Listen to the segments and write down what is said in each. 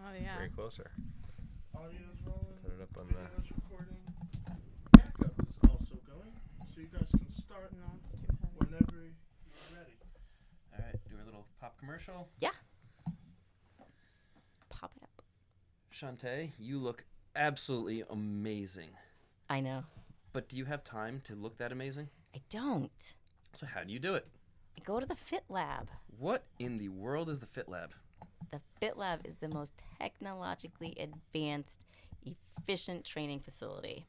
Oh, yeah. Bring it closer. Audio's rolling. Put it up on Video's recording. Backup is also going, so you guys can start No, it's too heavy. whenever you're ready. All right, do a little pop commercial. Yeah. Pop it up. Chantea, you look absolutely amazing. I know. But do you have time to look that amazing? I don't. So how do you do it? I go to the Fit Lab. What in the world is the Fit Lab? The Fit Lab is the most technologically advanced, efficient training facility.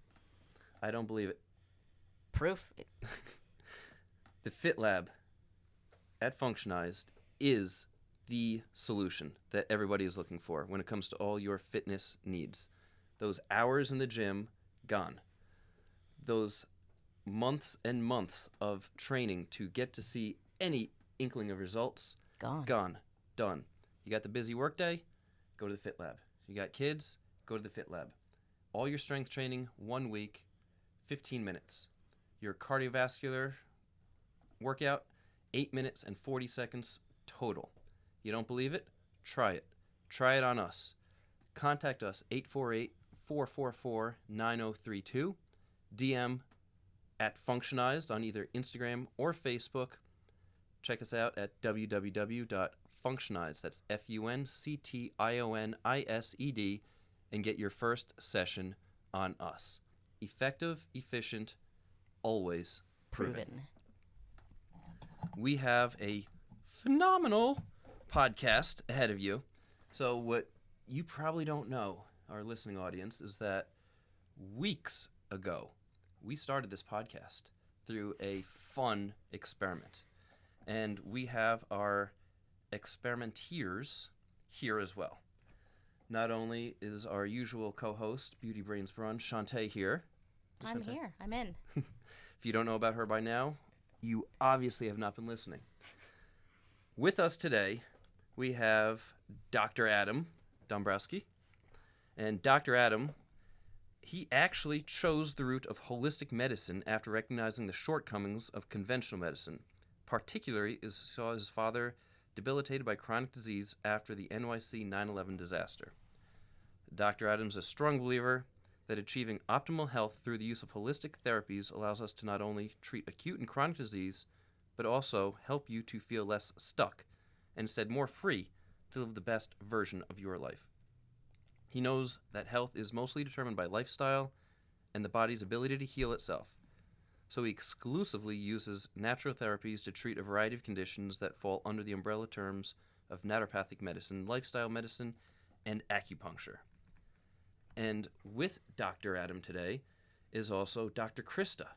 I don't believe it. Proof. The Fit Lab at Functionized is the solution that everybody is looking for when it comes to all your fitness needs. Those hours in the gym, gone. Those months and months of training to get to see any inkling of results, Gone. done. You got the busy workday, go to the Fit Lab. You got kids, go to the Fit Lab. All your strength training, 1 week, 15 minutes. Your cardiovascular workout, 8 minutes and 40 seconds total. You don't believe it? Try it. Try it on us. Contact us, 848-444-9032. DM at Functionized on either Instagram or Facebook. Check us out at www.functionized, that's FUNCTIONISED, and get your first session on us. Effective, efficient, always proven. We have a phenomenal podcast ahead of you. So what you probably don't know, our listening audience, is that weeks ago, we started this podcast through a fun experiment. And we have our experimenteers here as well. Not only is our usual co-host, Beauty Brains Brawn, Chantea here. I'm here. I'm in. If you don't know about her by now, you obviously have not been listening. With us today, we have Dr. Adam Dombrowski. And Dr. Adam, he actually chose the route of holistic medicine after recognizing the shortcomings of conventional medicine. Particularly, saw his father debilitated by chronic disease after the NYC 9/11 disaster. Dr. Adams is a strong believer that achieving optimal health through the use of holistic therapies allows us to not only treat acute and chronic disease, but also help you to feel less stuck and instead more free to live the best version of your life. He knows that health is mostly determined by lifestyle and the body's ability to heal itself. So he exclusively uses natural therapies to treat a variety of conditions that fall under the umbrella terms of naturopathic medicine, lifestyle medicine, and acupuncture. And with Dr. Adam today is also Dr. Krista.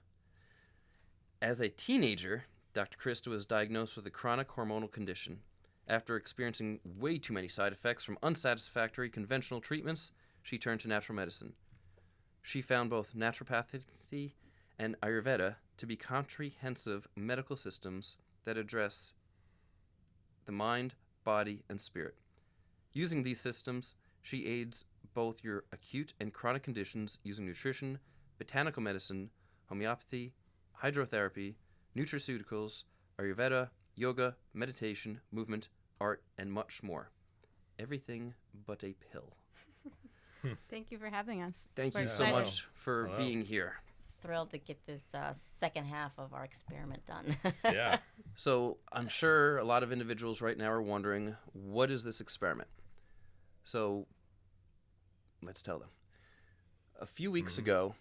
As a teenager, Dr. Krista was diagnosed with a chronic hormonal condition. After experiencing way too many side effects from unsatisfactory conventional treatments, she turned to natural medicine. She found both naturopathy and Ayurveda to be comprehensive medical systems that address the mind, body, and spirit. Using these systems, she aids both your acute and chronic conditions using nutrition, botanical medicine, homeopathy, hydrotherapy, nutraceuticals, Ayurveda, yoga, meditation, movement, art, and much more. Everything but a pill. Thank you for having us. Thank We're you so excited. much for being here. Thrilled to get this second half of our experiment done. Yeah. So I'm sure a lot of individuals right now are wondering, what is this experiment? So let's tell them. A few weeks ago,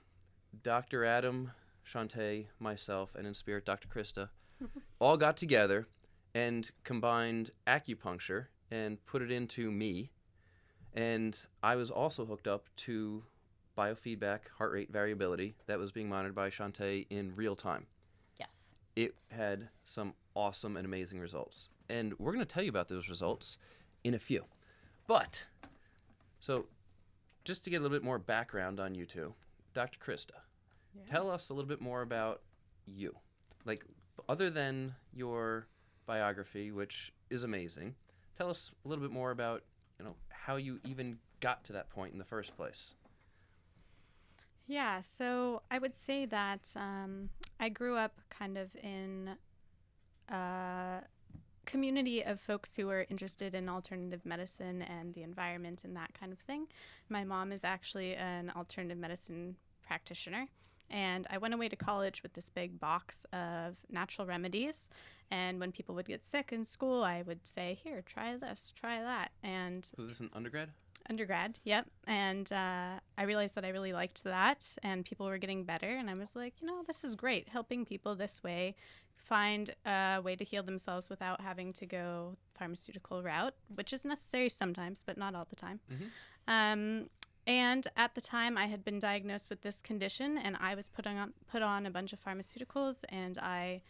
Dr. Adam, Chantea, myself, and in spirit, Dr. Krista, all got together and combined acupuncture and put it into me. And I was also hooked up to Biofeedback, heart rate variability, that was being monitored by Chantea in real time. Yes. It had some awesome and amazing results. And we're going to tell you about those results in a few. But, so just to get a little bit more background on you two, Dr. Krista, tell us a little bit more about you. Like, other than your biography, which is amazing, tell us a little bit more about, how you even got to that point in the first place. Yeah, so I would say that I grew up kind of in community of folks who are interested in alternative medicine and the environment and that kind of thing. My mom is actually an alternative medicine practitioner. And I went away to college with this big box of natural remedies. And when people would get sick in school, I would say, here, try this, try that. And Was this an undergrad? undergrad, yep. And I realized that I really liked that, and people were getting better. And I was like, this is great, helping people this way find a way to heal themselves without having to go pharmaceutical route, which is necessary sometimes, but not all the time. Mm-hmm. And at the time, I had been diagnosed with this condition, and I was put on a bunch of pharmaceuticals, and I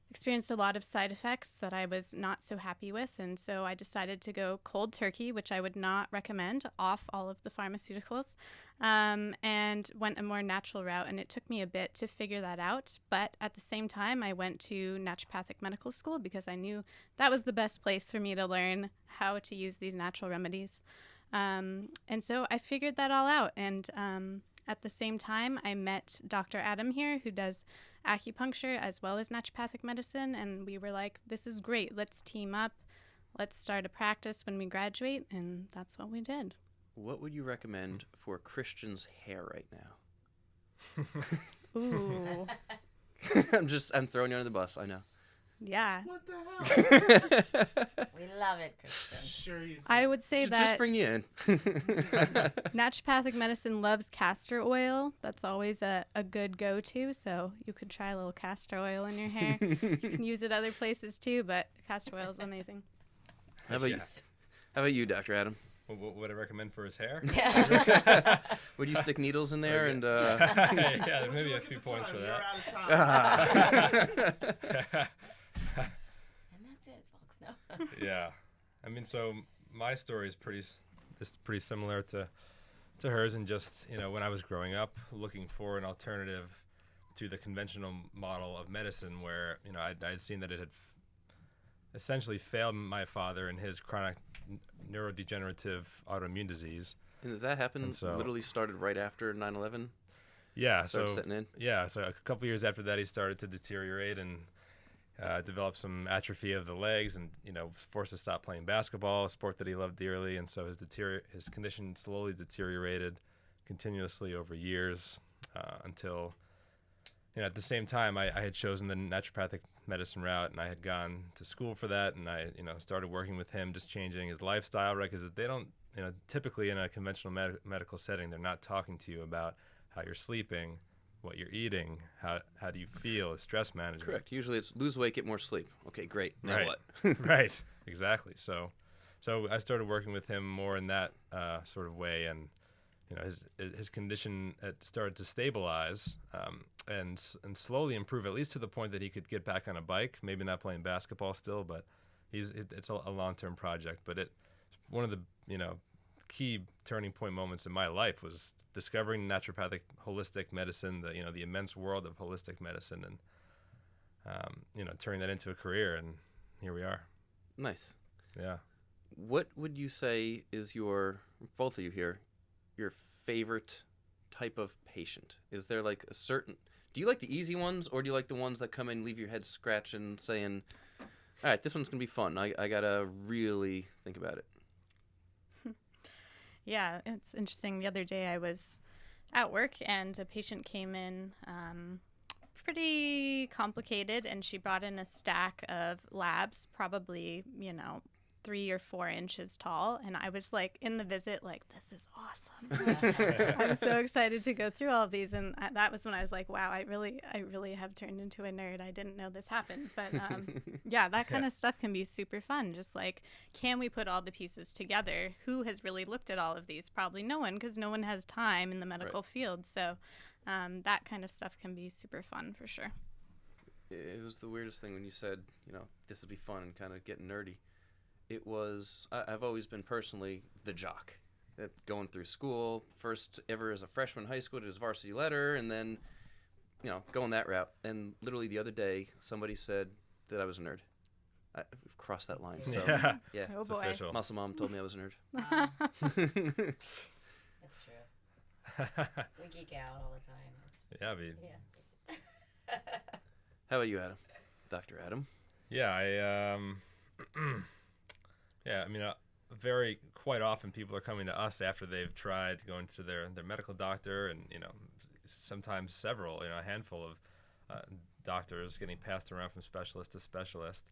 experienced a lot of side effects that I was not so happy with. And so I decided to go cold turkey, which I would not recommend, off all of the pharmaceuticals, and went a more natural route. And it took me a bit to figure that out. But at the same time, I went to naturopathic medical school because I knew that was the best place for me to learn how to use these natural remedies. And so I figured that all out. And at the same time, I met Dr. Adam here, who does acupuncture as well as naturopathic medicine. And we were like, this is great. Let's team up. Let's start a practice when we graduate. And that's what we did. What would you recommend for Christian's hair right now? Ooh. I'm throwing you under the bus, I know. Yeah. What the hell? We love it, Kristen. Sure you do. I would say Just that bring you in. naturopathic medicine loves castor oil. That's always a good go-to. So you could try a little castor oil in your hair. You can use it other places too, but castor oil is amazing. How about you, Dr. Adam? What would I recommend for his hair? Yeah. Would you stick needles in there and Yeah, there Would may you be a look few at the points time? for You're that. out of time. And that's it, folks. No. Yeah, I mean, so my story is pretty similar to hers, and just when I was growing up, looking for an alternative to the conventional model of medicine, where I'd seen that it had essentially failed my father in his chronic neurodegenerative autoimmune disease. And did that happen? And so- Literally started right after 9/11. Yeah, Started so setting in. yeah, so a couple years after that, he started to deteriorate and developed some atrophy of the legs, and was forced to stop playing basketball, a sport that he loved dearly. And so his condition slowly deteriorated continuously over years until at the same time I had chosen the naturopathic medicine route, and I had gone to school for that, and I started working with him, just changing his lifestyle, right? Because they don't typically in a conventional medical setting, they're not talking to you about how you're sleeping, what you're eating, how do you feel, stress management. Correct. Usually it's lose weight, get more sleep. Okay, great. Now Right. what? Right, exactly. So I started working with him more in that sort of way, and his condition had started to stabilize and slowly improve, at least to the point that he could get back on a bike. Maybe not playing basketball still, but it's a long-term project. But one of the key turning point moments in my life was discovering naturopathic holistic medicine, the immense world of holistic medicine, and turning that into a career, and here we are. Nice. Yeah. What would you say is both of you here, your favorite type of patient? Is there like do you like the easy ones, or do you like the ones that come in, leave your head scratching, saying, all right, this one's going to be fun. I got to really think about it. Yeah, it's interesting. The other day I was at work and a patient came in pretty complicated, and she brought in a stack of labs, probably, 3 or 4 inches tall. And I was like in the visit, like, this is awesome. I'm so excited to go through all of these. And that was when I was like, wow, I really have turned into a nerd. I didn't know this happened. But yeah, that kind of stuff can be super fun. Just like, can we put all the pieces together? Who has really looked at all of these? Probably no one, because no one has time in the medical field. So that kind of stuff can be super fun for sure. It was the weirdest thing when you said, this would be fun and kind of get nerdy. It was, I've always been personally the jock. Going through school, first ever as a freshman in high school, did his varsity letter, and then, going that route. And literally the other day, somebody said that I was a nerd. I've crossed that line. So, yeah. Oh It's boy. official. Muscle Mom told me I was a nerd. That's true. We geek out all the time. Yeah, Yes. How about you, Adam? Dr. Adam? Yeah, Yeah, I mean, very quite often people are coming to us after they've tried going to their medical doctor, and sometimes several, a handful of doctors getting passed around from specialist to specialist,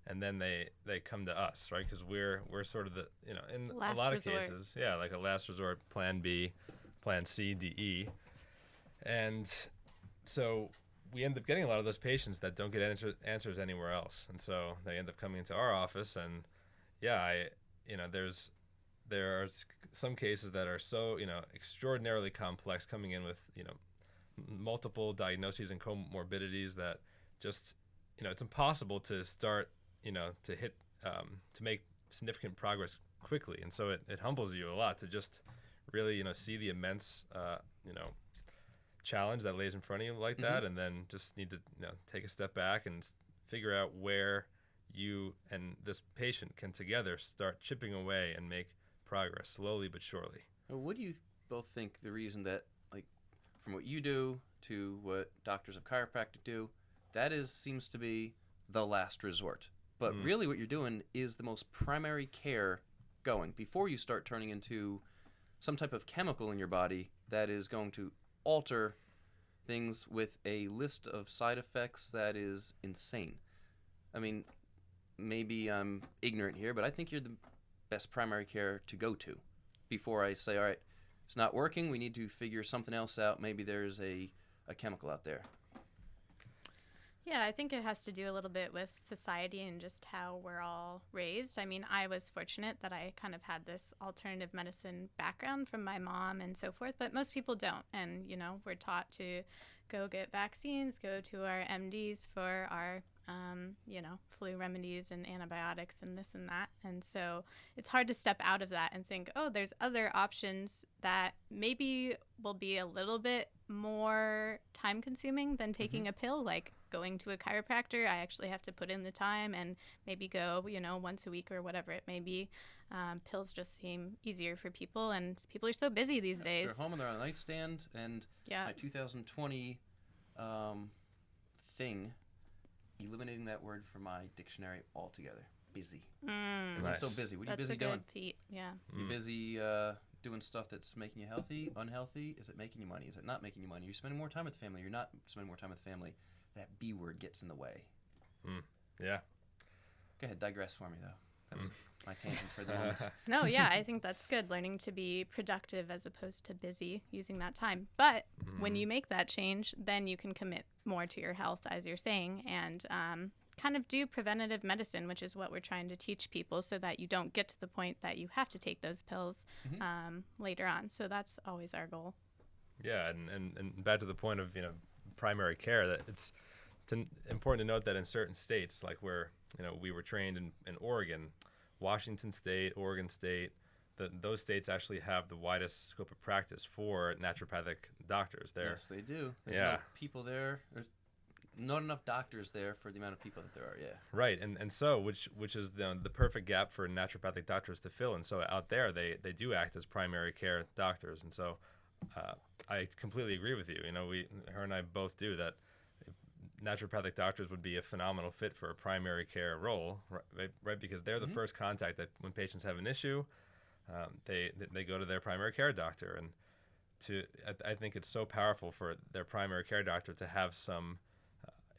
and then they come to us, right? Because we're sort of the in Last a lot resort. of cases, yeah, like a last resort, plan B, plan C, D, E, and so we end up getting a lot of those patients that don't get answers anywhere else, and so they end up coming into our office, and yeah, there are some cases that are so extraordinarily complex, coming in with multiple diagnoses and comorbidities that just it's impossible to start to hit to make significant progress quickly, and so it humbles you a lot to just really see the immense challenge that lays in front of you like that, and then just need to take a step back and figure out where you and this patient can together start chipping away and make progress slowly but surely. What do you both think the reason that, like, from what you do to what doctors of chiropractic do, that seems to be the last resort? But really what you're doing is the most primary care going before you start turning into some type of chemical in your body that is going to alter things with a list of side effects that is insane. I mean, maybe I'm ignorant here, but I think you're the best primary care to go to before I say, all right, it's not working, we need to figure something else out. Maybe there's a chemical out there. Yeah, I think it has to do a little bit with society and just how we're all raised. I mean, I was fortunate that I kind of had this alternative medicine background from my mom and so forth, but most people don't. And, we're taught to go get vaccines, go to our MDs for our, flu remedies and antibiotics and this and that. And so it's hard to step out of that and think, oh, there's other options that maybe will be a little bit more time consuming than taking a pill, like going to a chiropractor. I actually have to put in the time and maybe go, once a week or whatever it may be. Pills just seem easier for people, and people are so busy these days. They're home and they're on a nightstand, and my 2020 thing, eliminating that word from my dictionary altogether. Busy. Nice. I'm so busy. What are you That's busy a doing? good feat, yeah. You busy doing stuff that's making you healthy, unhealthy? Is it making you money? Is it not making you money? You're spending more time with the family. You're not spending more time with the family. That B word gets in the way. Yeah. Go ahead, digress for me, though. That was my tangent for the moment. No, yeah, I think that's good. Learning to be productive as opposed to busy, using that time. But when you make that change, then you can commit more to your health, as you're saying, and kind of do preventative medicine, which is what we're trying to teach people, so that you don't get to the point that you have to take those pills later on. So that's always our goal. Yeah, and back to the point of primary care, that it's important to note that in certain states, like where we were trained in Oregon, Washington State, Oregon State, those states actually have the widest scope of practice for naturopathic doctors there. Yes, they do. There's no people there. There's not enough doctors there for the amount of people that there are. Yeah. Right, and so which is the perfect gap for naturopathic doctors to fill. And so out there, they do act as primary care doctors. And so I completely agree with you. Her and I both do that. Naturopathic doctors would be a phenomenal fit for a primary care role, right? Because they're the first contact that when patients have an issue, they go to their primary care doctor, and I think it's so powerful for their primary care doctor to have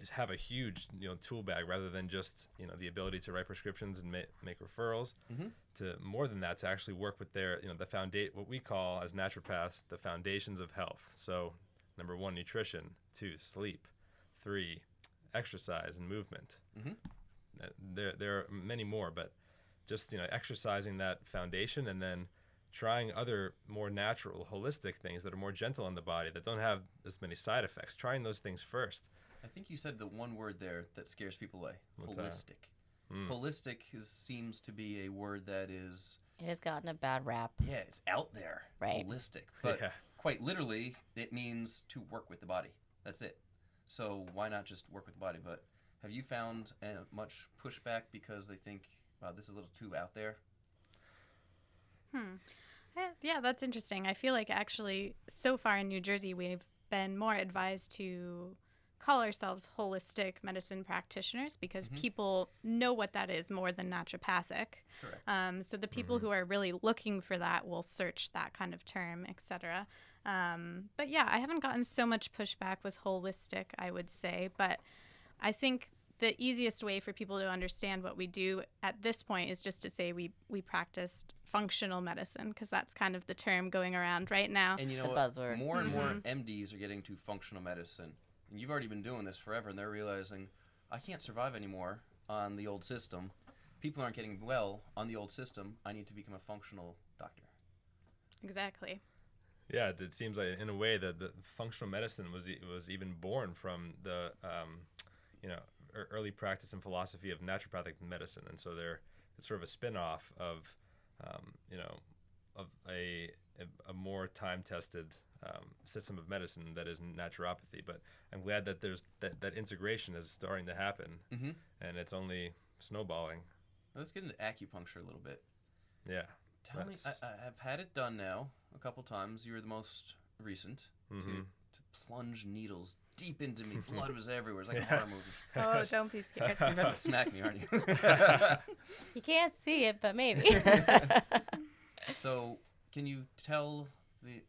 have a huge tool bag, rather than just the ability to write prescriptions and make referrals. To more than that, to actually work with their what we call as naturopaths the foundations of health. So number 1, nutrition; 2, sleep; 3, exercise and movement. There are many more, but just exercising that foundation, and then trying other more natural, holistic things that are more gentle on the body, that don't have as many side effects. Trying those things first. I think you said the one word there that scares people away. What's holistic. Holistic seems to be a word that is... It has gotten a bad rap. Yeah, it's out there. Right. Holistic. But quite literally, it means to work with the body. That's it. So why not just work with the body? But have you found much pushback because they think, wow, this is a little too out there? Yeah, that's interesting. I feel like actually so far in New Jersey, we've been more advised to call ourselves holistic medicine practitioners because people know what that is more than naturopathic. Correct. So the people who are really looking for that will search that kind of term, etc. But yeah, I haven't gotten so much pushback with holistic, I would say, but I think the easiest way for people to understand what we do at this point is just to say we practiced functional medicine, because that's kind of the term going around right now. And you know The what? buzzword. More and more MDs are getting to functional medicine. And you've already been doing this forever, and they're realizing, I can't survive anymore on the old system. People aren't getting well on the old system. I need to become a functional doctor. Exactly. Yeah, it seems like in a way that the functional medicine was even born from the early practice and philosophy of naturopathic medicine, and so it's sort of a spin-off of of a more time-tested system of medicine that is naturopathy. But I'm glad that there's that integration is starting to happen, and it's only snowballing. Let's get into acupuncture a little bit. Yeah. Tell me, I've had it done now a couple times. You were the most recent to plunge needles deep into me. Blood was everywhere. It's like a horror movie. Oh, don't be scared. You're about to smack me, aren't you? You can't see it, but maybe. So, can you tell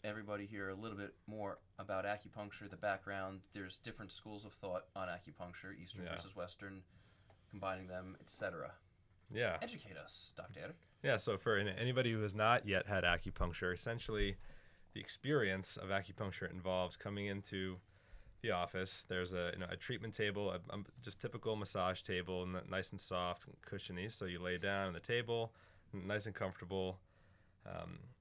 everybody here a little bit more about acupuncture, the background? There's different schools of thought on acupuncture, Eastern versus Western, combining them, etc. Yeah. Educate us, Dr. Adder. Yeah, so for anybody who has not yet had acupuncture, essentially the experience of acupuncture involves coming into the office. There's a treatment table, a just typical massage table, nice and soft and cushiony. So you lay down on the table, nice and comfortable.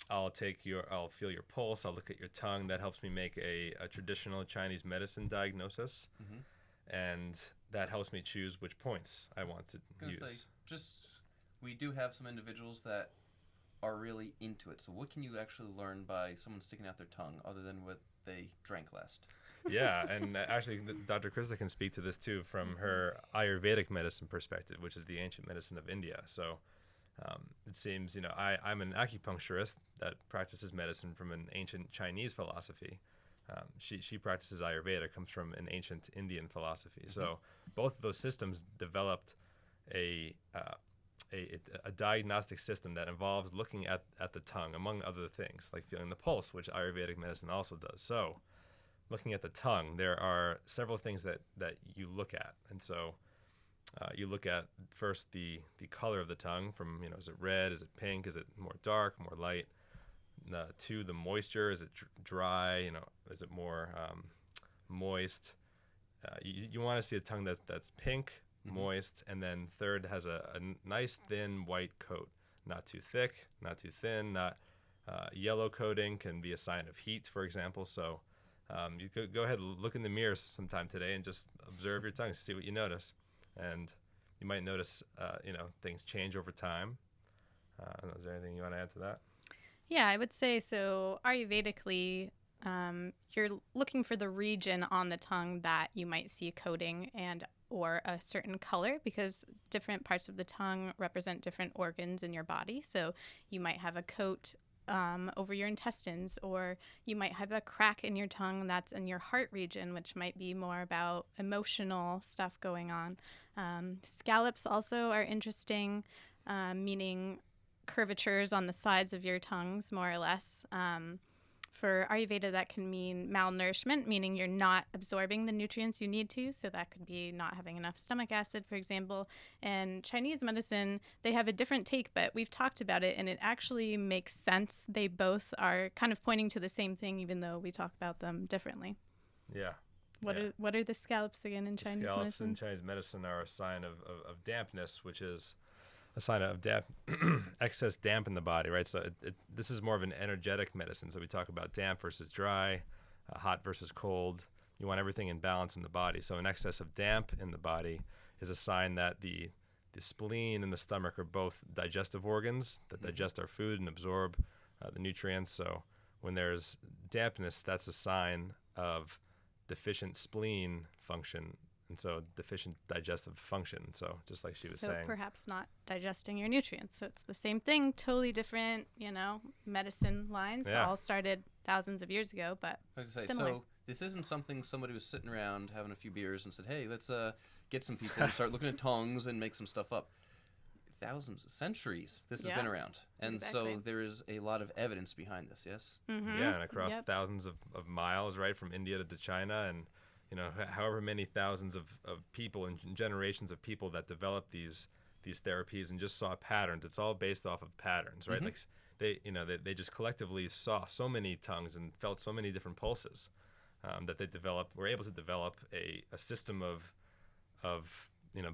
I'll feel your pulse. I'll look at your tongue. That helps me make a traditional Chinese medicine diagnosis, and that helps me choose which points I want to use. We do have some individuals that are really into it. So what can you actually learn by someone sticking out their tongue other than what they drank last? Yeah, and actually Dr. Krista can speak to this too from her Ayurvedic medicine perspective, which is the ancient medicine of India. So it seems, I'm an acupuncturist that practices medicine from an ancient Chinese philosophy. She practices Ayurveda, comes from an ancient Indian philosophy. So both of those systems developed a diagnostic system that involves looking at the tongue, among other things, like feeling the pulse, which Ayurvedic medicine also does. So looking at the tongue, there are several things that you look at. And so you look at first the color of the tongue from, is it red, is it pink, is it more dark, more light? Two, the moisture, is it dry, is it more moist? You want to see a tongue that's pink, moist, and then third has a nice thin white coat, not too thick, not too thin, not yellow coating can be a sign of heat, for example. So you could go ahead and look in the mirror sometime today and just observe your tongue, see what you notice, and you might notice things change over time. Is there anything you want to add to that? Yeah, I would say so. Ayurvedically, you're looking for the region on the tongue that you might see a coating or a certain color, because different parts of the tongue represent different organs in your body. So you might have a coat over your intestines, or you might have a crack in your tongue that's in your heart region, which might be more about emotional stuff going on. Scallops also are interesting, meaning curvatures on the sides of your tongues, more or less. For Ayurveda, that can mean malnourishment, meaning you're not absorbing the nutrients you need to. So that could be not having enough stomach acid, for example. And Chinese medicine, they have a different take, but we've talked about it, and it actually makes sense. They both are kind of pointing to the same thing, even though we talk about them differently. Yeah. What are the scallops again in Chinese medicine? medicine? In Chinese medicine are a sign of dampness, which is a sign of excess damp in the body, right? So this is more of an energetic medicine. So we talk about damp versus dry, hot versus cold. You want everything in balance in the body. So an excess of damp in the body is a sign that the spleen and the stomach are both digestive organs that digest our food and absorb the nutrients. So when there's dampness, that's a sign of deficient spleen function, and so deficient digestive function. So just like she was saying. So perhaps not digesting your nutrients. So it's the same thing, totally different, medicine lines. Yeah. All started thousands of years ago, but similar. So this isn't something somebody was sitting around having a few beers and said, hey, let's get some people to start looking at tongues and make some stuff up. Thousands, centuries, this has been around. And exactly. so there is a lot of evidence behind this, yes? Mm-hmm. Yeah, and across Yep. thousands of miles, right, from India to China, and however many thousands of people and generations of people that developed these therapies and just saw patterns. It's all based off of patterns, right? Like they just collectively saw so many tongues and felt so many different pulses that they were able to develop a system of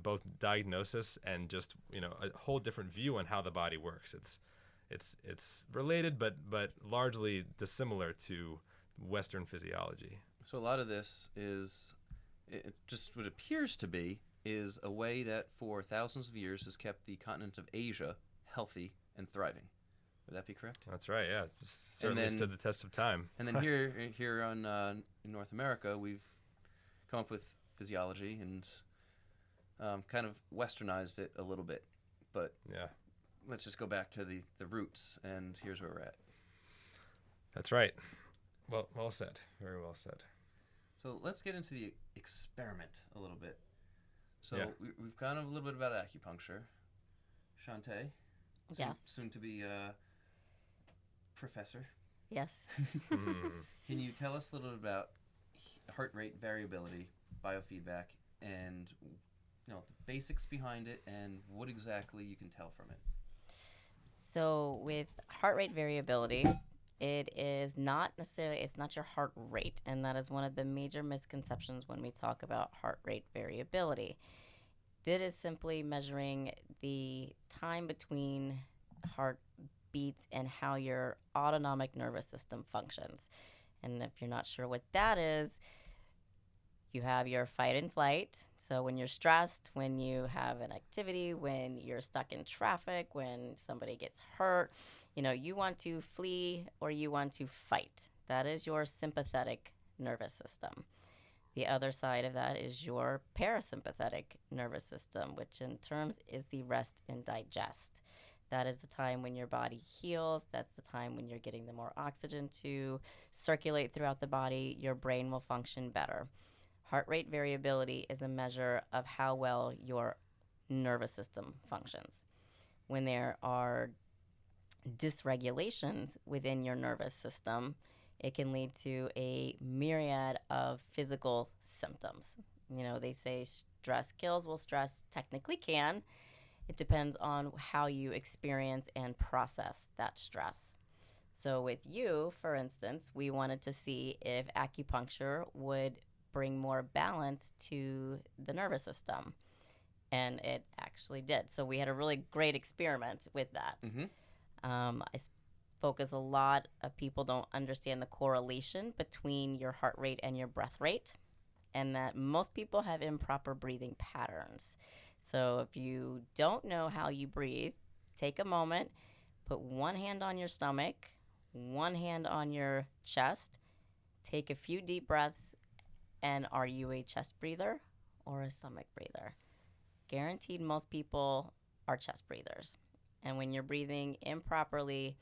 both diagnosis and just a whole different view on how the body works. It's related but largely dissimilar to Western physiology. So a lot of this is, it just what appears to be, is a way that for thousands of years has kept the continent of Asia healthy and thriving. Would that be correct? That's right. Yeah, it's certainly stood the test of time. And then here on in North America, we've come up with physiology and kind of westernized it a little bit. But Yeah, let's just go back to the roots, and here's where we're at. that's right. Well said. Very well said. So let's get into the experiment a little bit. So Yeah. we've gone a little bit about acupuncture. Chantea, Yes. soon to be professor. Yes. Can you tell us a little bit about heart rate variability, biofeedback, and the basics behind it, and what exactly you can tell from it? So with heart rate variability, it is not necessarily, it's not your heart rate. And that is one of the major misconceptions when we talk about heart rate variability. That is simply measuring the time between heart beats and how your autonomic nervous system functions. And if you're not sure what that is, you have your fight and flight. So when you're stressed, when you have an activity, when you're stuck in traffic, when somebody gets hurt, you want to flee or you want to fight. That is your sympathetic nervous system. The other side of that is your parasympathetic nervous system, which in terms is the rest and digest. That is the time when your body heals. That's the time when you're getting the more oxygen to circulate throughout the body. Your brain will function better. Heart rate variability is a measure of how well your nervous system functions. When there are dysregulations within your nervous system, it can lead to a myriad of physical symptoms. They say stress kills. Well, stress technically can. It depends on how you experience and process that stress. So with you, for instance, we wanted to see if acupuncture would bring more balance to the nervous system. And it actually did. So we had a really great experiment with that. I focus a lot of people don't understand the correlation between your heart rate and your breath rate, and that most people have improper breathing patterns. So if you don't know how you breathe, take a moment, put one hand on your stomach, one hand on your chest, take a few deep breaths, and are you a chest breather or a stomach breather? Guaranteed most people are chest breathers. And when you're breathing improperly,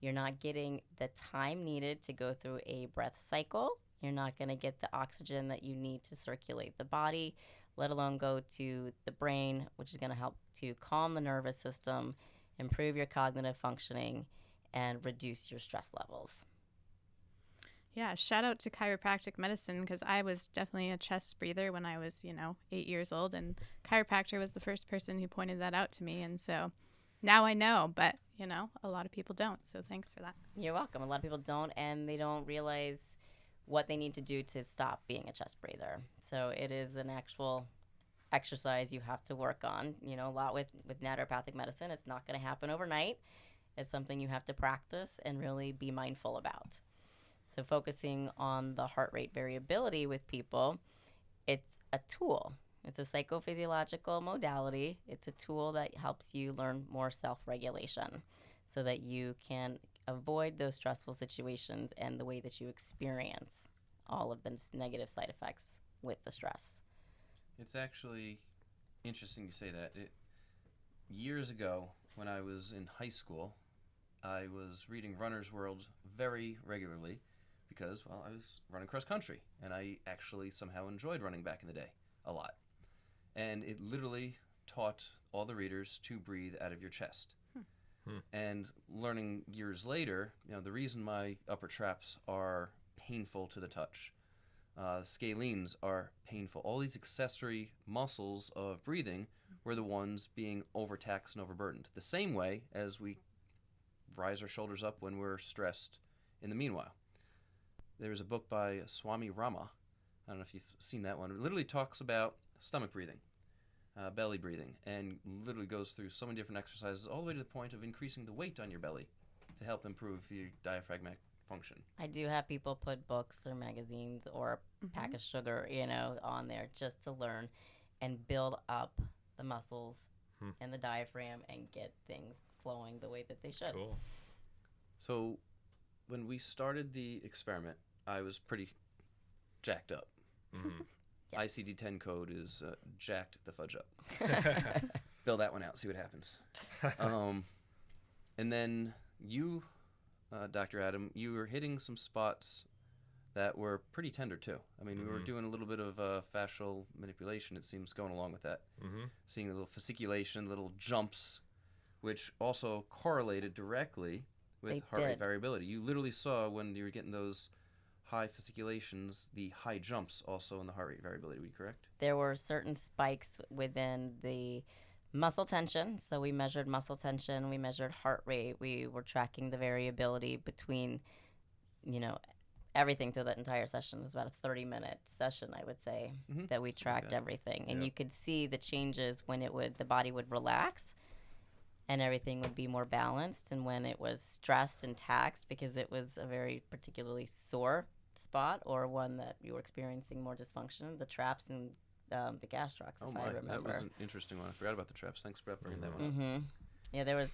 you're not getting the time needed to go through a breath cycle. You're not going to get the oxygen that you need to circulate the body, let alone go to the brain, which is going to help to calm the nervous system, improve your cognitive functioning, and reduce your stress levels. Yeah, shout out to chiropractic medicine, because I was definitely a chest breather when I was, 8 years old, and chiropractor was the first person who pointed that out to me, and so now I know, but, a lot of people don't, so thanks for that. You're welcome. A lot of people don't, and they don't realize what they need to do to stop being a chest breather. So it is an actual exercise you have to work on, a lot with naturopathic medicine. It's not going to happen overnight. It's something you have to practice and really be mindful about. So focusing on the heart rate variability with people, it's a tool. It's a psychophysiological modality. It's a tool that helps you learn more self-regulation so that you can avoid those stressful situations and the way that you experience all of the negative side effects with the stress. It's actually interesting you say that. Years ago, when I was in high school, I was reading Runner's World very regularly, because, well, I was running cross country, and I actually somehow enjoyed running back in the day a lot. And it literally taught all the readers to breathe out of your chest. And learning years later, the reason my upper traps are painful to the touch, scalenes are painful. All these accessory muscles of breathing were the ones being overtaxed and overburdened. The same way as we rise our shoulders up when we're stressed in the meanwhile. There's a book by Swami Rama. I don't know if you've seen that one. It literally talks about stomach breathing, belly breathing, and literally goes through so many different exercises all the way to the point of increasing the weight on your belly to help improve your diaphragmatic function. I do have people put books or magazines or a pack of sugar, on there just to learn and build up the muscles and the diaphragm and get things flowing the way that they should. Cool. So when we started the experiment, I was pretty jacked up. Yes. ICD-10 code is jacked the fudge up. Fill that one out, see what happens. And then you, Dr. Adam, you were hitting some spots that were pretty tender too. I mean, we were doing a little bit of fascial manipulation, it seems, going along with that. Seeing a little fasciculation, little jumps, which also correlated directly with heart rate variability. You literally saw when you were getting those high fasciculations, the high jumps also in the heart rate variability. Would you be correct? There were certain spikes within the muscle tension. So we measured muscle tension, we measured heart rate, we were tracking the variability between, everything through that entire session. It was about a 30-minute session, I would say, that we tracked everything. And you could see the changes when the body would relax and everything would be more balanced, and when it was stressed and taxed because it was a very particularly sore spot or one that you were experiencing more dysfunction, the traps and the gastrocs, if I remember. That was an interesting one. I forgot about the traps. Thanks for bringing that one up. Yeah, there was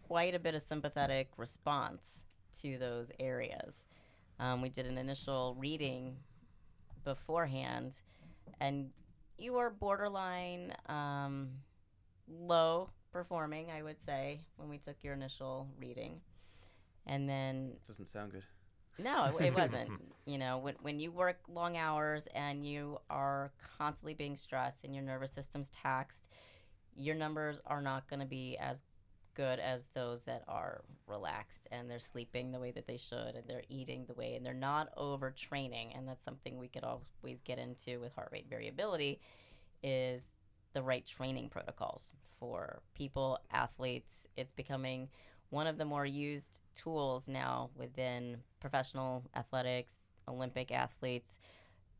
quite a bit of sympathetic response to those areas. We did an initial reading beforehand, and you were borderline low performing, I would say, when we took your initial reading. And then Doesn't sound good. no, it wasn't. When you work long hours and you are constantly being stressed and your nervous system's taxed, your numbers are not going to be as good as those that are relaxed and they're sleeping the way that they should and they're eating the way and they're not overtraining. And that's something we could always get into with heart rate variability, is the right training protocols for people, athletes. It's becoming one of the more used tools now within professional athletics, Olympic athletes,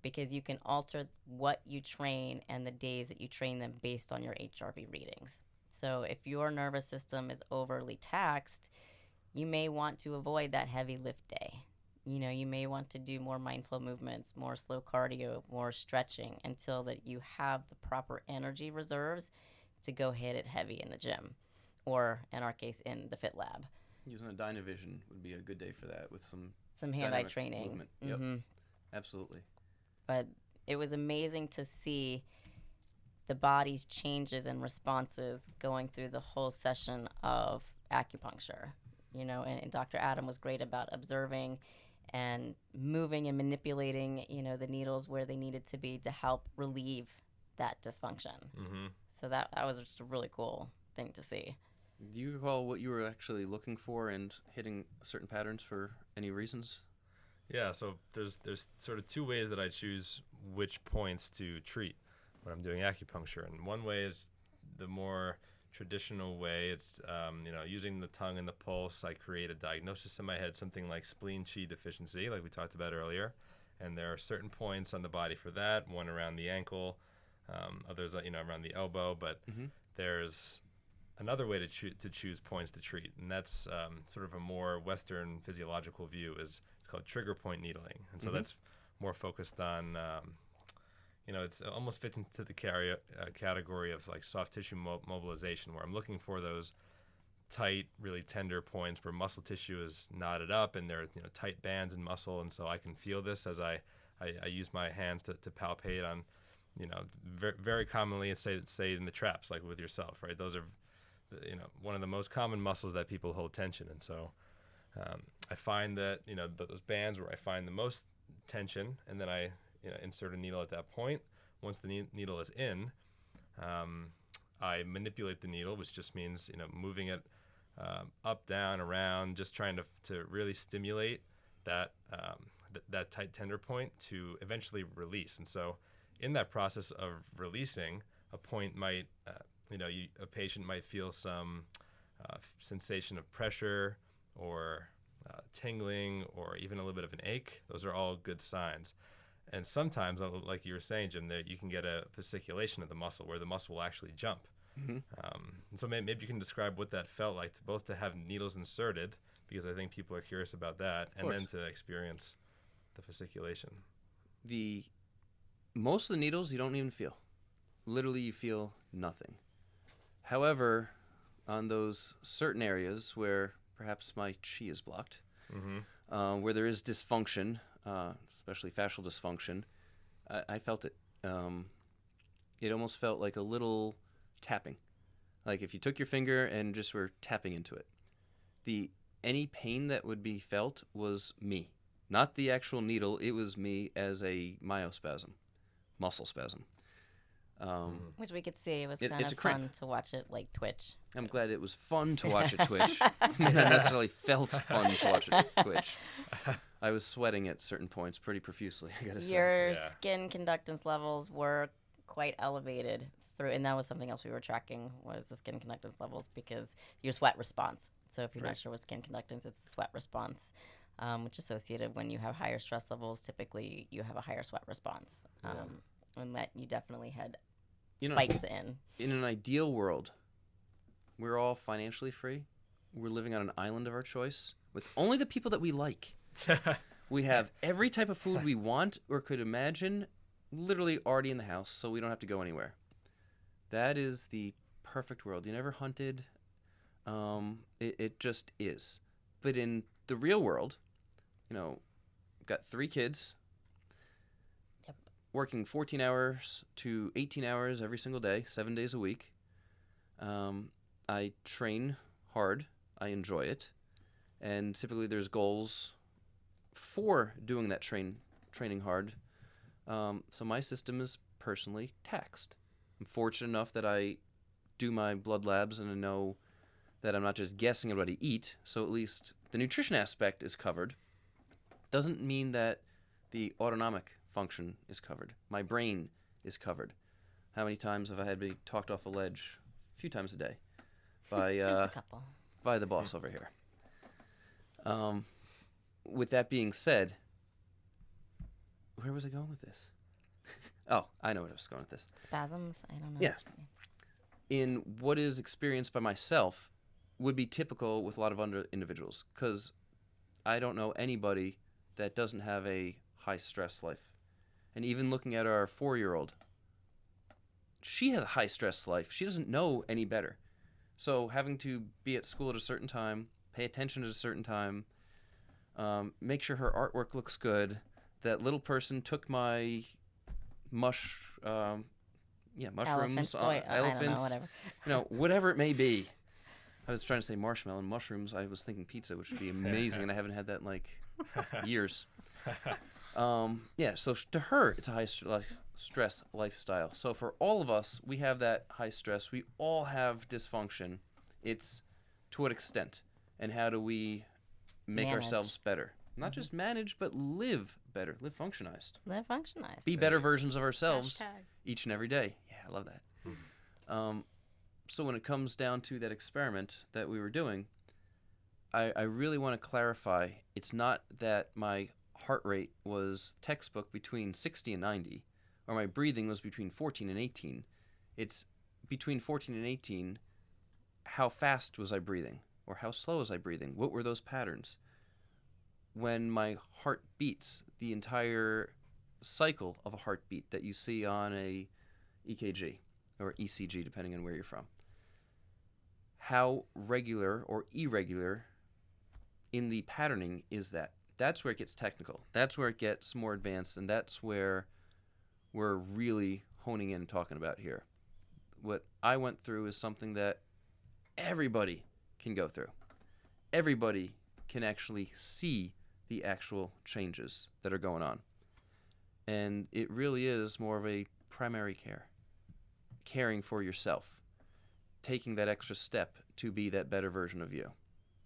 because you can alter what you train and the days that you train them based on your HRV readings. So if your nervous system is overly taxed, you may want to avoid that heavy lift day. You may want to do more mindful movements, more slow cardio, more stretching until that you have the proper energy reserves to go hit it heavy in the gym, or in our case, in the Fit Lab. Using a Dynavision would be a good day for that with some hand-eye dynamic training. movement. Yep. Absolutely. But it was amazing to see the body's changes and responses going through the whole session of acupuncture. And Dr. Adam was great about observing and moving and manipulating, the needles where they needed to be to help relieve that dysfunction. So that was just a really cool thing to see. Do you recall what you were actually looking for and hitting certain patterns for any reasons? Yeah, so there's sort of two ways that I choose which points to treat when I'm doing acupuncture. And one way is the more traditional way. It's using the tongue and the pulse. I create a diagnosis in my head, something like spleen qi deficiency, like we talked about earlier. And there are certain points on the body for that. One around the ankle, others around the elbow. But there's another way to choose points to treat, and that's sort of a more Western physiological view. It's called trigger point needling, and so that's more focused on it's almost fits into the category of like soft tissue mobilization, where I'm looking for those tight, really tender points where muscle tissue is knotted up and there are tight bands in muscle, and so I can feel this as I use my hands to palpate on very, very commonly, say in the traps, like with yourself, right? Those are one of the most common muscles that people hold tension, and so I find that, those bands where I find the most tension, and then I, insert a needle at that point. Once the needle is in, I manipulate the needle, which just means, moving it up, down, around, just trying to really stimulate that that tight tender point to eventually release. And so in that process of releasing, a point might, a patient might feel some sensation of pressure or tingling or even a little bit of an ache. Those are all good signs. And sometimes, like you were saying, Jim, that you can get a fasciculation of the muscle where the muscle will actually jump. Mm-hmm. And so maybe you can describe what that felt like to have needles inserted, because I think people are curious about that, and then to experience the fasciculation. Most of the needles you don't even feel. Literally, you feel nothing. However, on those certain areas where perhaps my chi is blocked, where there is dysfunction, especially fascial dysfunction, I felt it. It almost felt like a little tapping, like if you took your finger and just were tapping into it. Any pain that would be felt was me, not the actual needle. It was me as a myospasm, muscle spasm. Which we could see. It was kind it's of a cramp. fun to watch it like twitch. I'm glad it was fun to watch it twitch. Not necessarily felt fun to watch it twitch. I was sweating at certain points pretty profusely, I gotta say. Your skin conductance levels were quite elevated through, and that was something else we were tracking, was the skin conductance levels, because your sweat response. So if you're not sure what skin conductance, it's the sweat response, which is associated when you have higher stress levels. Typically, you have a higher sweat response, and that you definitely had spikes in. In an ideal world, we're all financially free. We're living on an island of our choice with only the people that we like. We have every type of food we want or could imagine literally already in the house, so we don't have to go anywhere. That is the perfect world. You never hunted. It just is. But in the real world, got 3 kids, working 14 hours to 18 hours every single day, 7 days a week. I train hard. I enjoy it. And typically there's goals for doing that training hard. So my system is personally taxed. I'm fortunate enough that I do my blood labs and I know that I'm not just guessing at what I eat, so at least the nutrition aspect is covered. Doesn't mean that the autonomic function is covered. My brain is covered. How many times have I had to be talked off a ledge? A few times a day. By, Just a couple. By the boss over here. With that being said, where was I going with this? Oh, I know where I was going with this. Spasms? I don't know. Yeah. In what is experienced by myself would be typical with a lot of other individuals, because I don't know anybody that doesn't have a high stress life. And even looking at our 4-year-old, she has a high stress life. She doesn't know any better. So having to be at school at a certain time, pay attention at a certain time, make sure her artwork looks good. That little person took my mushrooms, Elephants, I don't know, whatever. Whatever it may be. I was trying to say marshmallow and mushrooms. I was thinking pizza, which would be amazing, and I haven't had that in like years. So to her, it's a high stress lifestyle. So for all of us, we have that high stress. We all have dysfunction. It's to what extent, and how do we make ourselves better? Not just manage, but live better. Live functionized. Live functionized. Be better versions of ourselves Hashtag. each and every day. Yeah, I love that. So when it comes down to that experiment that we were doing, I really want to clarify, it's not that my heart rate was textbook between 60 and 90, or my breathing was between 14 and 18. It's between 14 and 18, how fast was I breathing? Or how slow was I breathing? What were those patterns? When my heart beats, the entire cycle of a heartbeat that you see on a EKG or ECG, depending on where you're from. How regular or irregular in the patterning is that? That's where it gets technical. That's where it gets more advanced, and that's where we're really honing in and talking about here. What I went through is something that everybody can go through. Everybody can actually see the actual changes that are going on. And it really is more of a primary care, caring for yourself, taking that extra step to be that better version of you.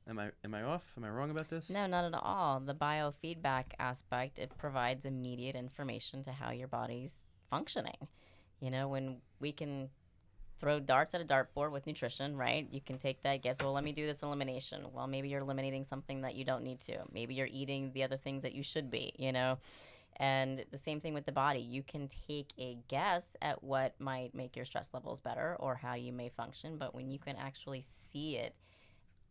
Am I off? Am I wrong about this? No, not at all. The biofeedback aspect, it provides immediate information to how your body's functioning. You know, when we can throw darts at a dartboard with nutrition, right? You can take that, guess, well, let me do this elimination. Well, maybe you're eliminating something that you don't need to. Maybe you're eating the other things that you should be, you know? And the same thing with the body. You can take a guess at what might make your stress levels better or how you may function, but when you can actually see it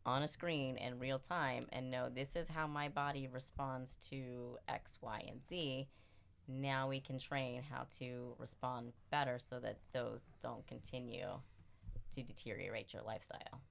on a screen in real time and know this is how my body responds to X, Y, and Z, now we can train how to respond better so that those don't continue to deteriorate your lifestyle.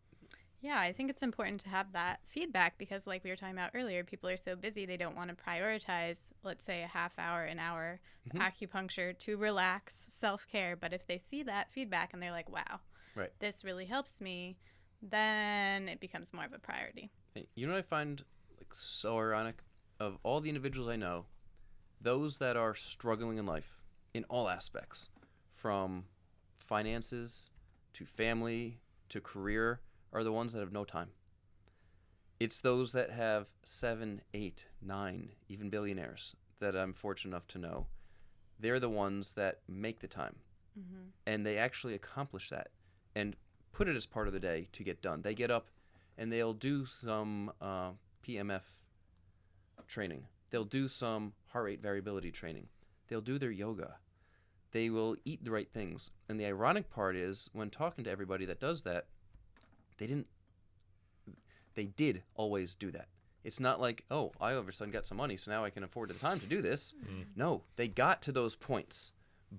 Yeah, I think it's important to have that feedback because, like we were talking about earlier, people are so busy they don't want to prioritize, let's say, a half hour, an hour acupuncture to relax, self-care. But if they see that feedback and they're like, wow, Right. this really helps me, then it becomes more of a priority. Hey, you know what I find like so ironic? Of all the individuals I know, those that are struggling in life in all aspects, from finances to family to career, are the ones that have no time. It's those that have 7, 8, 9, even billionaires that I'm fortunate enough to know. They're the ones that make the time. And they actually accomplish that and put it as part of the day to get done. They get up and they'll do some PMF training. They'll do some heart rate variability training. They'll do their yoga. They will eat the right things. And the ironic part is, when talking to everybody that does that, they did always do that. It's not like, oh, I all of a sudden got some money, so now I can afford the time to do this. No, they got to those points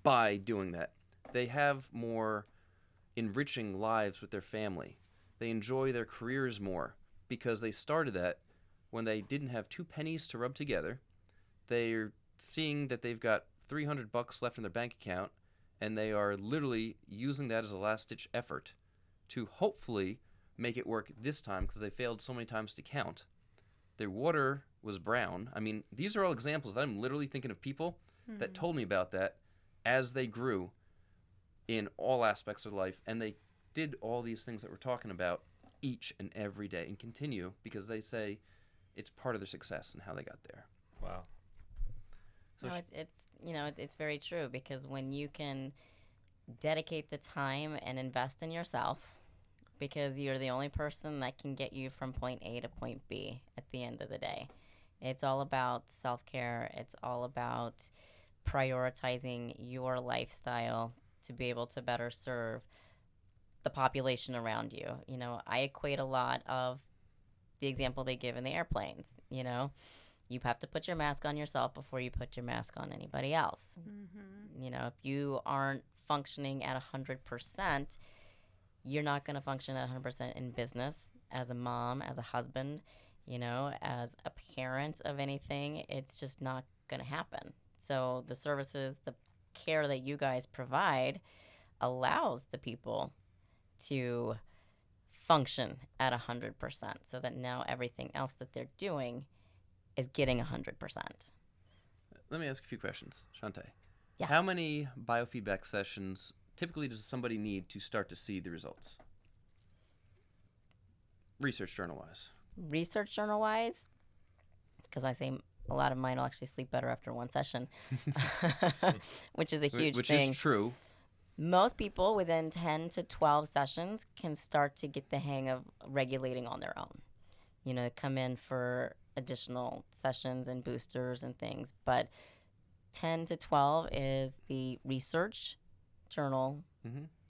by doing that. They have more enriching lives with their family. They enjoy their careers more because they started that when they didn't have 2 pennies to rub together. They're seeing that they've got $300 left in their bank account, and they are literally using that as a last-ditch effort to hopefully make it work this time because they failed so many times to count. Their water was brown. I mean, these are all examples that I'm literally thinking of people that told me about that as they grew in all aspects of life, and they did all these things that we're talking about each and every day and continue because they say it's part of their success and how they got there. Wow. So It's very true because when you can dedicate the time and invest in yourself, because you're the only person that can get you from point A to point B at the end of the day. It's all about self-care. It's all about prioritizing your lifestyle to be able to better serve the population around you. You know, I equate a lot of the example they give in the airplanes. You know, you have to put your mask on yourself before you put your mask on anybody else. You know, if you aren't functioning at 100%, you're not going to function at 100% in business, as a mom, as a husband, you know, as a parent of anything. It's just not going to happen. So the services, the care that you guys provide allows the people to function at 100% so that now everything else that they're doing is getting 100%. Let me ask a few questions. Chantea. Yeah. How many biofeedback sessions typically does somebody need to start to see the results? Research journal-wise. Research journal-wise, because I say a lot of mine will actually sleep better after one session, which is a huge Which thing. is true. Most people within 10 to 12 sessions can start to get the hang of regulating on their own. You know, come in for additional sessions and boosters and things. But 10 to 12 is the research journal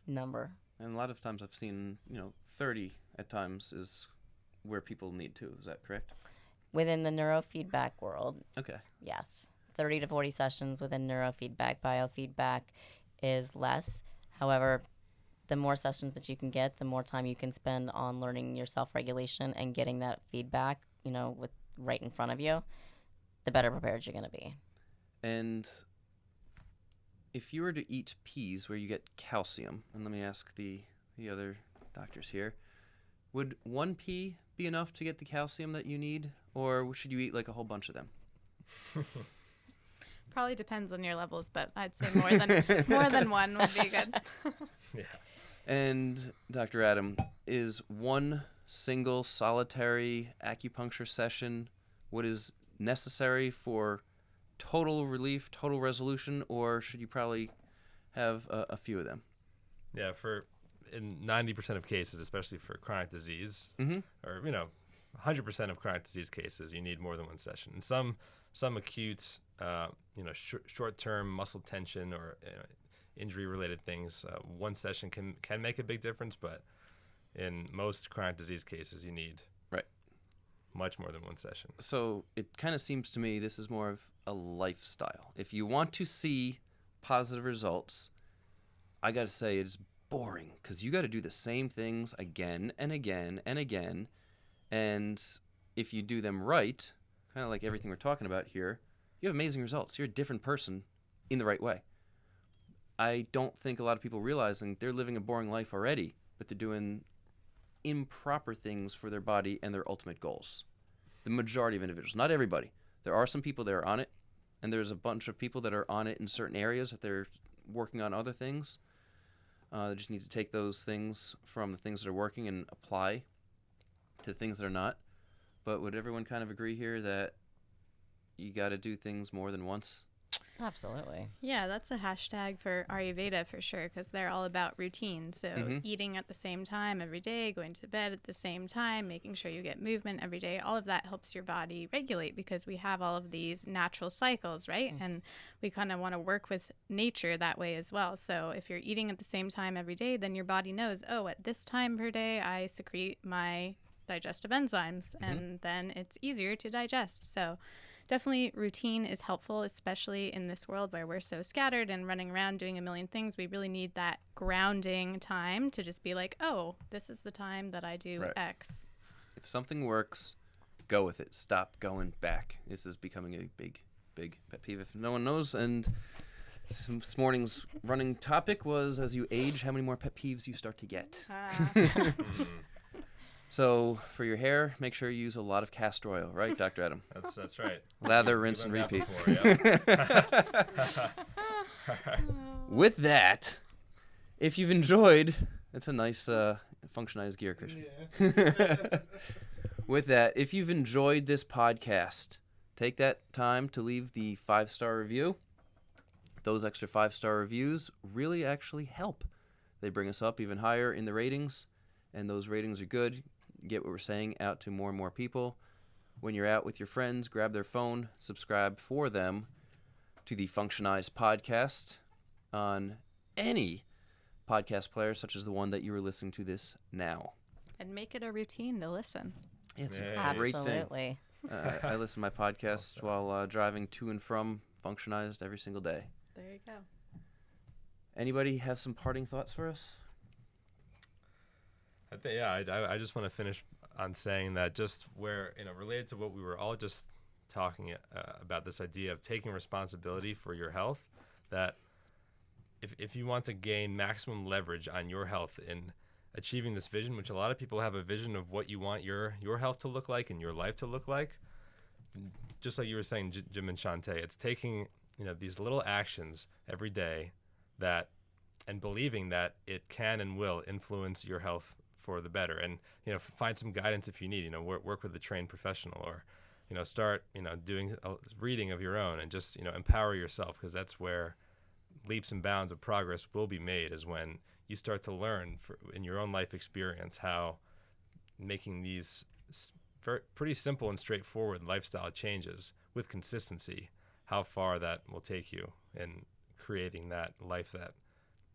number. And a lot of times I've seen, 30 at times is where people need to. Is that correct? Within the neurofeedback world, Okay. yes. 30 to 40 sessions within neurofeedback. Biofeedback is less. However, the more sessions that you can get, the more time you can spend on learning your self-regulation and getting that feedback, with right in front of you, the better prepared you're going to be. And if you were to eat peas where you get calcium, and let me ask the other doctors here, would 1 pea be enough to get the calcium that you need, or should you eat like a whole bunch of them? Probably depends on your levels, but I'd say more than one would be good. Yeah. And Dr. Adam, is one single solitary acupuncture session what is necessary for total relief, total resolution, or should you probably have a few of them? Yeah, in 90% of cases, especially for chronic disease, Mm-hmm. or 100% of chronic disease cases, you need more than one session. And some acute, short-term muscle tension or injury-related things, one session can make a big difference. But in most chronic disease cases, you need much more than one session. So it kind of seems to me this is more of a lifestyle. If you want to see positive results, I got to say it's boring because you got to do the same things again and again and again. And if you do them right, kind of like everything we're talking about here, you have amazing results. You're a different person in the right way. I don't think a lot of people realizing they're living a boring life already, but they're doing improper things for their body and their ultimate goals. The majority of individuals, not everybody. There are some people that are on it, and there's a bunch of people that are on it in certain areas that they're working on other things. They just need to take those things from the things that are working and apply to things that are not. But would everyone kind of agree here that you got to do things more than once? Absolutely. Yeah, that's a hashtag for Ayurveda for sure, because they're all about routine. So eating at the same time every day, going to bed at the same time, making sure you get movement every day, all of that helps your body regulate because we have all of these natural cycles, right? And we kind of want to work with nature that way as well. So if you're eating at the same time every day, then your body knows, oh, at this time per day, I secrete my digestive enzymes, and then it's easier to digest. So definitely routine is helpful, especially in this world where we're so scattered and running around doing a million things. We really need that grounding time to just be like, oh, this is the time that I do X. If something works, go with it. Stop going back. This is becoming a big pet peeve if no one knows. And this morning's running topic was, as you age, how many more pet peeves you start to get. So for your hair, make sure you use a lot of castor oil, right, Dr. Adam? That's right. Lather, rinse, and We've repeat. done that before, yeah. With that, if you've enjoyed, it's a nice functionized gear cushion. Yeah. With that, if you've enjoyed this podcast, take that time to leave the 5-star review. Those extra 5-star reviews really actually help. They bring us up even higher in the ratings, and those ratings are good. Get what we're saying out to more and more people. When you're out with your friends, grab their phone, subscribe for them to the Functionize podcast on any podcast player, such as the one that you are listening to this now. And make it a routine to listen. It's Yeah. a great thing. Absolutely. I listen to my podcast while driving to and from Functionized every single day. There you go. Anybody have some parting thoughts for us? I just want to finish on saying that just where, related to what we were all just talking about, this idea of taking responsibility for your health, that if you want to gain maximum leverage on your health in achieving this vision, which a lot of people have a vision of what you want your health to look like and your life to look like, just like you were saying, Jim and Chantea, it's taking, these little actions every day and believing that it can and will influence your health for the better, and find some guidance if you need. Work with a trained professional, or start doing reading of your own, and just empower yourself, because that's where leaps and bounds of progress will be made, is when you start to learn in your own life experience how making these pretty simple and straightforward lifestyle changes with consistency, how far that will take you in creating that life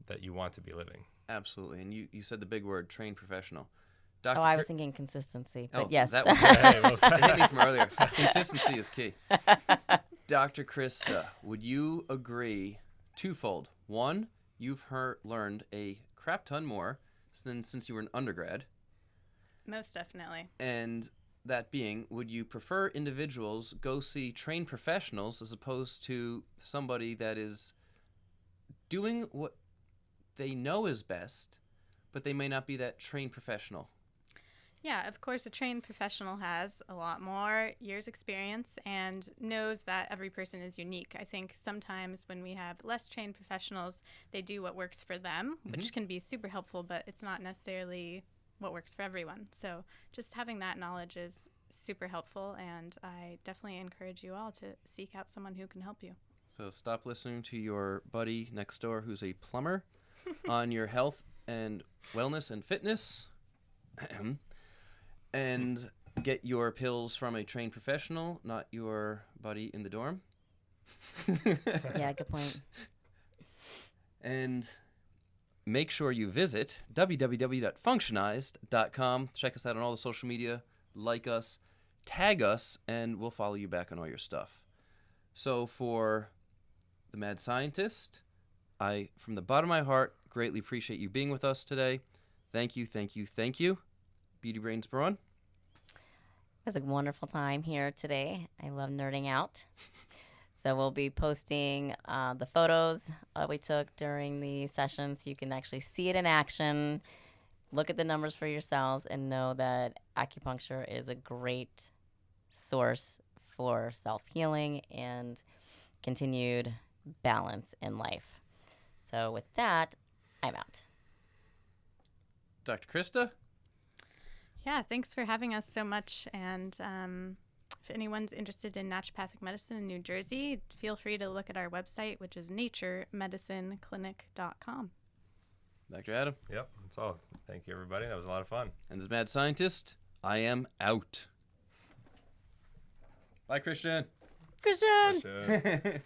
that you want to be living. Absolutely. And you said the big word, trained professional. Oh, I was thinking consistency, but Oh, yes. that was it hit me from earlier. Consistency is key. Dr. Krista, would you agree twofold? One, you've learned a crap ton more since you were an undergrad. Most definitely. And that being, would you prefer individuals go see trained professionals as opposed to somebody that is doing what they know is best, but they may not be that trained professional? Yeah, of course, a trained professional has a lot more years experience and knows that every person is unique. I think sometimes when we have less trained professionals, they do what works for them, which can be super helpful, but it's not necessarily what works for everyone. So just having that knowledge is super helpful, and I definitely encourage you all to seek out someone who can help you. So stop listening to your buddy next door who's a plumber on your health and wellness and fitness. And get your pills from a trained professional, not your buddy in the dorm. Yeah, good point. And make sure you visit www.functionized.com. Check us out on all the social media, like us, tag us, and we'll follow you back on all your stuff. So for the Mad Scientist, I, from the bottom of my heart, greatly appreciate you being with us today. Thank you, thank you, thank you. Beauty Brains Brawn. It was a wonderful time here today. I love nerding out. So we'll be posting the photos we took during the session so you can actually see it in action, look at the numbers for yourselves, and know that acupuncture is a great source for self-healing and continued balance in life. So with that, I'm out. Dr. Krista? Yeah, thanks for having us so much. And if anyone's interested in naturopathic medicine in New Jersey, feel free to look at our website, which is naturemedicineclinic.com. Dr. Adam? Yep, that's all. Thank you, everybody. That was a lot of fun. And this Mad Scientist, I am out. Bye, Christian. Christian! Appreciate it.